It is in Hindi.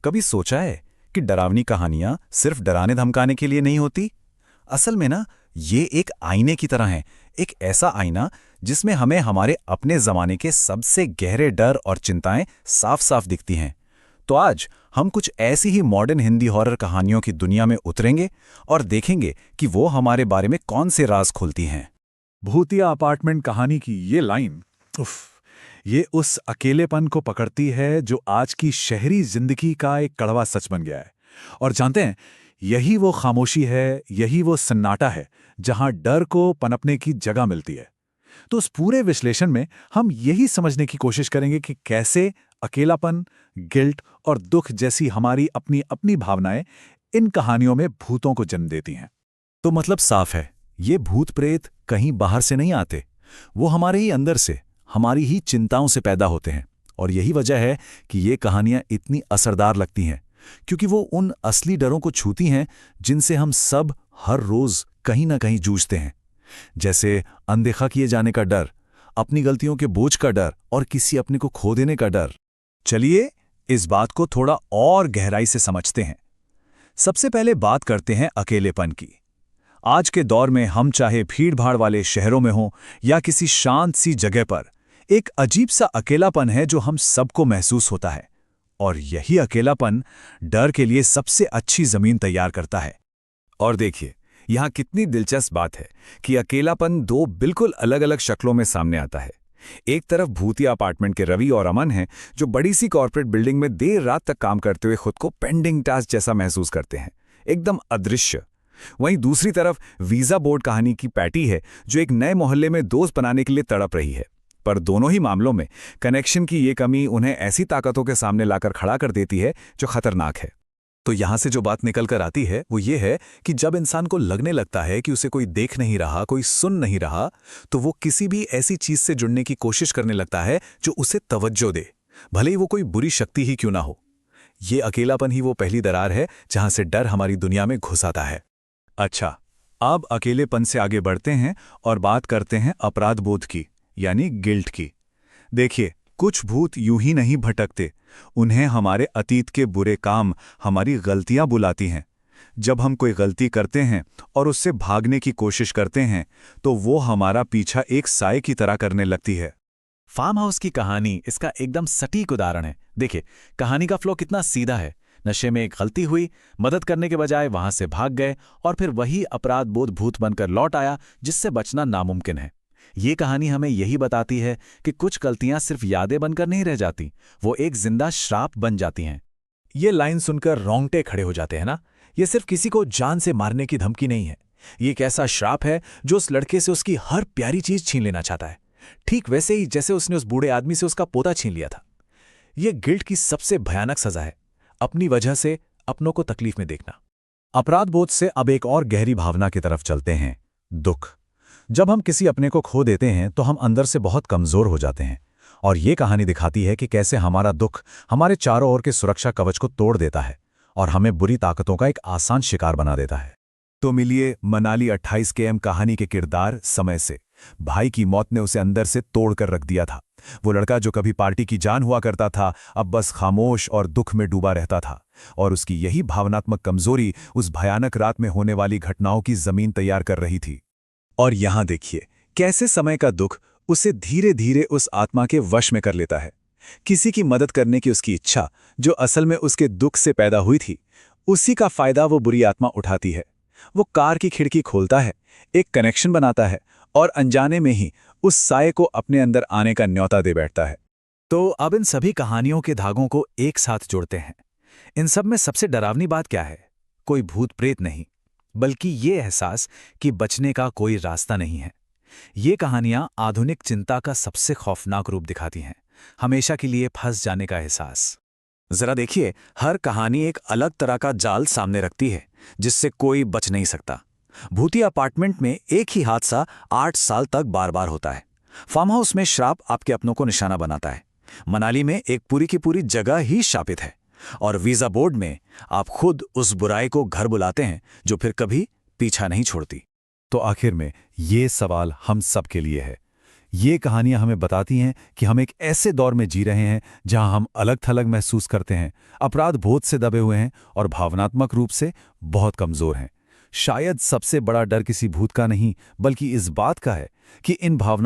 कभी सोचा है कि डरावनी कहानियां सिर्फ डराने धमकाने के लिए नहीं होती? असल में ना, ये एक आईने की तरह है। एक ऐसा आईना जिसमें हमें हमारे अपने जमाने के सबसे गहरे डर और चिंताएं साफ साफ दिखती हैं। तो आज हम कुछ ऐसी ही मॉडर्न हिंदी हॉरर कहानियों की दुनिया में उतरेंगे और देखेंगे कि वो हमारे बारे में कौन से राज खोलती हैं। भूतिया अपार्टमेंट कहानी की ये लाइन, उफ, ये उस अकेलेपन को पकड़ती है जो आज की शहरी जिंदगी का एक कड़वा सच बन गया है। और जानते हैं, यही वो खामोशी है, यही वो सन्नाटा है जहां डर को पनपने की जगह मिलती है। तो उस पूरे विश्लेषण में हम यही समझने की कोशिश करेंगे कि कैसे अकेलापन, गिल्ट और दुख जैसी हमारी अपनी अपनी भावनाएं इन कहानियों में भूतों को जन्म देती हैं। तो मतलब साफ है, ये भूत प्रेत कहीं बाहर से नहीं आते, वो हमारे ही अंदर से, हमारी ही चिंताओं से पैदा होते हैं। और यही वजह है कि ये कहानियां इतनी असरदार लगती हैं, क्योंकि वो उन असली डरों को छूती हैं जिनसे हम सब हर रोज कहीं ना कहीं जूझते हैं। जैसे अनदेखा किए जाने का डर, अपनी गलतियों के बोझ का डर और किसी अपने को खो देने का डर। चलिए इस बात को थोड़ा और गहराई से समझते हैं। सबसे पहले बात करते हैं अकेलेपन की। आज के दौर में हम चाहे भीड़-भाड़ वाले शहरों में हों या किसी शांत सी जगह पर, एक अजीब सा अकेलापन है जो हम सबको महसूस होता है। और यही अकेलापन डर के लिए सबसे अच्छी जमीन तैयार करता है। और देखिए, यहाँ कितनी दिलचस्प बात है कि अकेलापन दो बिल्कुल अलग-अलग शक्लों में सामने आता है। एक तरफ भूतिया अपार्टमेंट के रवि और अमन हैं, जो बड़ी सी कॉर्पोरेट बिल्डिंग में देर रात तक काम करते हुए खुद को पेंडिंग टास्क जैसा महसूस करते हैं, एकदम अदृश्य। वहीं दूसरी तरफ वीजा बोर्ड कहानी की पैटी है, जो एक नए मोहल्ले में दोस्त बनाने के लिए तड़प रही है। पर दोनों ही मामलों में कनेक्शन की ये कमी उन्हें ऐसी ताकतों के सामने लाकर खड़ा कर देती है जो खतरनाक है। तो यहां से जो बात निकल कर आती है वो ये है कि जब इंसान को लगने लगता है कि उसे कोई देख नहीं रहा, कोई सुन नहीं रहा, तो वो किसी भी ऐसी चीज से जुड़ने की कोशिश करने लगता है जो उसे तवज्जो दे, भले ही वो कोई बुरी शक्ति ही क्यों ना हो। ये अकेलापन ही वो पहली दरार है जहां से डर हमारी दुनिया में घुस आता है। अच्छा, अब अकेलेपन से आगे बढ़ते हैं और बात करते हैं अपराध बोध की, यानी गिल्ट की। देखिए, कुछ भूत यूं ही नहीं भटकते, उन्हें हमारे अतीत के बुरे काम, हमारी गलतियां बुलाती हैं। जब हम कोई गलती करते हैं और उससे भागने की कोशिश करते हैं, तो वो हमारा पीछा एक साए की तरह करने लगती है। फार्म हाउस की कहानी इसका एकदम सटीक उदाहरण है। देखिए, कहानी का फ्लो कितना सीधा है। नशे में एक गलती हुई, मदद करने के बजाय वहां से भाग गए और फिर वही अपराध बोध भूत बनकर लौट आया, जिससे बचना नामुमकिन है। ये कहानी हमें यही बताती है कि कुछ गलतियां सिर्फ यादें बनकर नहीं रह जाती, वो एक जिंदा श्राप बन जाती हैं। ये लाइन सुनकर रोंगटे खड़े हो जाते हैं ना। ये सिर्फ किसी को जान से मारने की धमकी नहीं है, ये एक ऐसा श्राप है जो उस लड़के से उसकी हर प्यारी चीज छीन लेना चाहता है, ठीक वैसे ही जैसे उसने उस बूढ़े आदमी से उसका पोता छीन लिया था। ये गिल्ट की सबसे भयानक सजा है, अपनी वजह से अपनों को तकलीफ में देखना। अपराध बोध से अब एक और गहरी भावना की तरफ चलते हैं, दुख। जब हम किसी अपने को खो देते हैं तो हम अंदर से बहुत कमजोर हो जाते हैं, और ये कहानी दिखाती है कि कैसे हमारा दुख हमारे चारों ओर के सुरक्षा कवच को तोड़ देता है और हमें बुरी ताकतों का एक आसान शिकार बना देता है। तो मिलिए मनाली 28 KM कहानी के किरदार समय से। भाई की मौत ने उसे अंदर से तोड़कर रख दिया था। वो लड़का जो कभी पार्टी की जान हुआ करता था, अब बस खामोश और दुख में डूबा रहता था। और उसकी यही भावनात्मक कमजोरी उस भयानक रात में होने वाली घटनाओं की जमीन तैयार कर रही थी। और यहां देखिए कैसे समय का दुख उसे धीरे धीरे उस आत्मा के वश में कर लेता है। किसी की मदद करने की उसकी इच्छा, जो असल में उसके दुख से पैदा हुई थी, उसी का फायदा वो बुरी आत्मा उठाती है। वो कार की खिड़की खोलता है, एक कनेक्शन बनाता है और अनजाने में ही उस साये को अपने अंदर आने का न्योता दे बैठता है। तो अब इन सभी कहानियों के धागों को एक साथ जोड़ते हैं। इन सब में सबसे डरावनी बात क्या है? कोई भूत प्रेत नहीं, बल्कि ये एहसास कि बचने का कोई रास्ता नहीं है। ये कहानियां आधुनिक चिंता का सबसे खौफनाक रूप दिखाती हैं, हमेशा के लिए फंस जाने का एहसास। जरा देखिए, हर कहानी एक अलग तरह का जाल सामने रखती है जिससे कोई बच नहीं सकता। भूतिया अपार्टमेंट में एक ही हादसा 8 साल तक बार बार होता है। फार्म हाउस में श्राप आपके अपनों को निशाना बनाता है। मनाली में एक पूरी की पूरी जगह ही शापित है। और वीजा बोर्ड में आप खुद उस बुराई को घर बुलाते हैं जो फिर कभी पीछा नहीं छोड़ती। तो आखिर में ये सवाल हम सब के लिए है, ये कहानियां हमें बताती हैं कि हम एक ऐसे दौर में जी रहे हैं जहां हम अलग थलग महसूस करते हैं, अपराध बोध से दबे हुए हैं और भावनात्मक रूप से बहुत कमजोर हैं। शायद सबसे बड़ा डर किसी भूत का नहीं, बल्कि इस बात का है कि इन भावनाओं